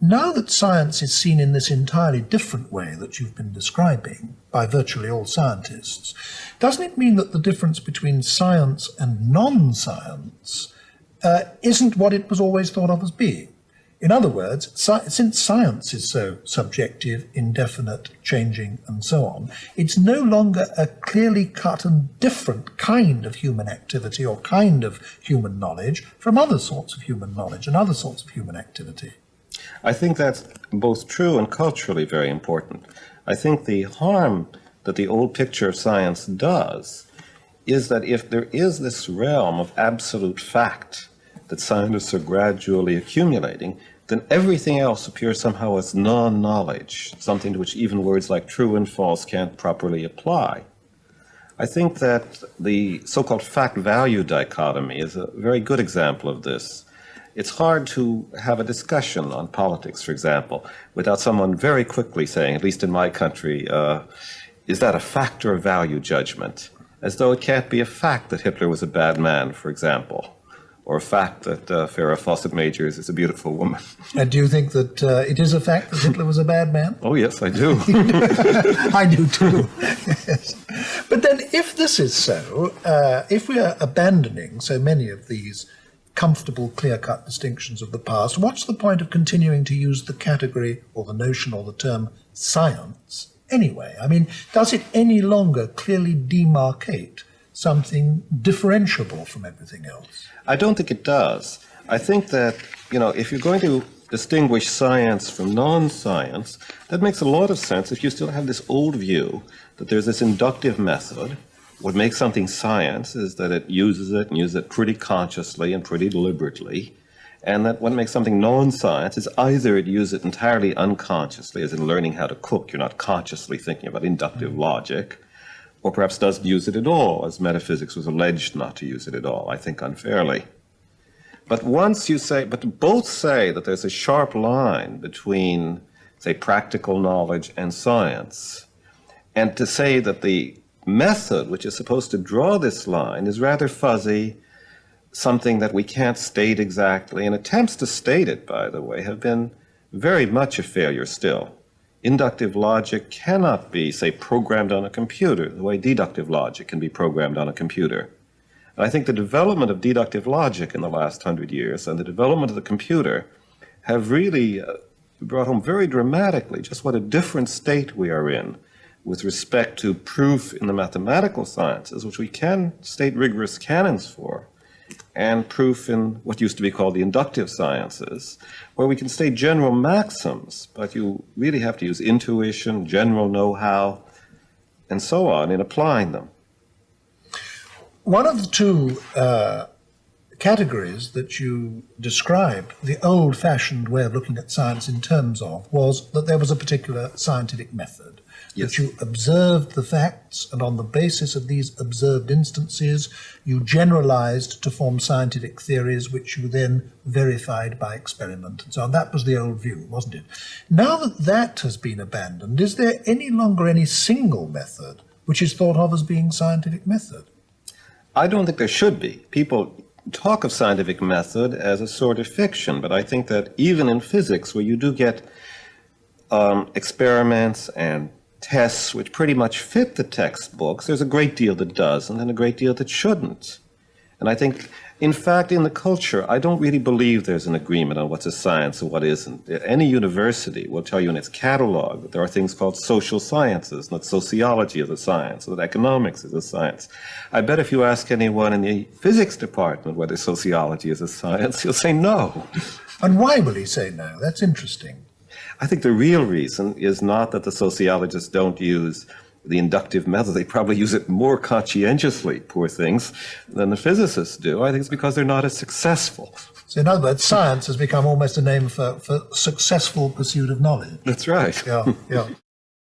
Now that science is seen in this entirely different way that you've been describing by virtually all scientists, doesn't it mean that the difference between science and non-science isn't what it was always thought of as being? In other words, since science is so subjective, indefinite, changing, and so on, it's no longer a clearly cut and different kind of human activity or kind of human knowledge from other sorts of human knowledge and other sorts of human activity. I think that's both true and culturally very important. I think the harm that the old picture of science does is that if there is this realm of absolute fact that scientists are gradually accumulating, then everything else appears somehow as non-knowledge, something to which even words like true and false can't properly apply. I think that the so-called fact-value dichotomy is a very good example of this. It's hard to have a discussion on politics, for example, without someone very quickly saying, at least in my country, is that a fact or a value judgment? As though it can't be a fact that Hitler was a bad man, for example, or a fact that Farrah Fawcett Majors is a beautiful woman. And do you think that it is a fact that Hitler was a bad man? Oh, yes, I do. I do too. Yes. But then if this is so, if we are abandoning so many of these comfortable, clear-cut distinctions of the past, what's the point of continuing to use the category or the notion or the term science anyway? I mean, does it any longer clearly demarcate something differentiable from everything else? I don't think it does. I think that, if you're going to distinguish science from non-science, that makes a lot of sense if you still have this old view that there's this inductive method. What makes something science is that it uses it pretty consciously and pretty deliberately, and that what makes something non-science is either it uses it entirely unconsciously, as in learning how to cook, you're not consciously thinking about inductive logic, or perhaps doesn't use it at all, as metaphysics was alleged not to use it at all, I think unfairly. But both say that there's a sharp line between, say, practical knowledge and science, and to say that the method which is supposed to draw this line is rather fuzzy, something that we can't state exactly, and attempts to state it, by the way, have been very much a failure still. Inductive logic cannot be, say, programmed on a computer the way deductive logic can be programmed on a computer. And I think the development of deductive logic in the last 100 years and the development of the computer have really brought home very dramatically just what a different state we are in with respect to proof in the mathematical sciences, which we can state rigorous canons for, and proof in what used to be called the inductive sciences, where we can state general maxims, but you really have to use intuition, general know-how, and so on in applying them. One of the two categories that you described, the old-fashioned way of looking at science in terms of, was that there was a particular scientific method. Yes. That you observed the facts, and on the basis of these observed instances, you generalized to form scientific theories, which you then verified by experiment and so on. That was the old view, wasn't it? Now that that has been abandoned, is there any longer any single method which is thought of as being scientific method? I don't think there should be. People talk of scientific method as a sort of fiction, but I think that even in physics, where you do get experiments and tests which pretty much fit the textbooks, there's a great deal that doesn't and a great deal that shouldn't. And I think, in fact, in the culture, I don't really believe there's an agreement on what's a science and what isn't. Any university will tell you in its catalog that there are things called social sciences, that sociology is a science, that economics is a science. I bet if you ask anyone in the physics department whether sociology is a science, he'll say no. And why will he say no? That's interesting. I think the real reason is not that the sociologists don't use the inductive method. They probably use it more conscientiously, poor things, than the physicists do. I think it's because they're not as successful. So in other words, science has become almost a name for successful pursuit of knowledge. That's right. Yeah, yeah.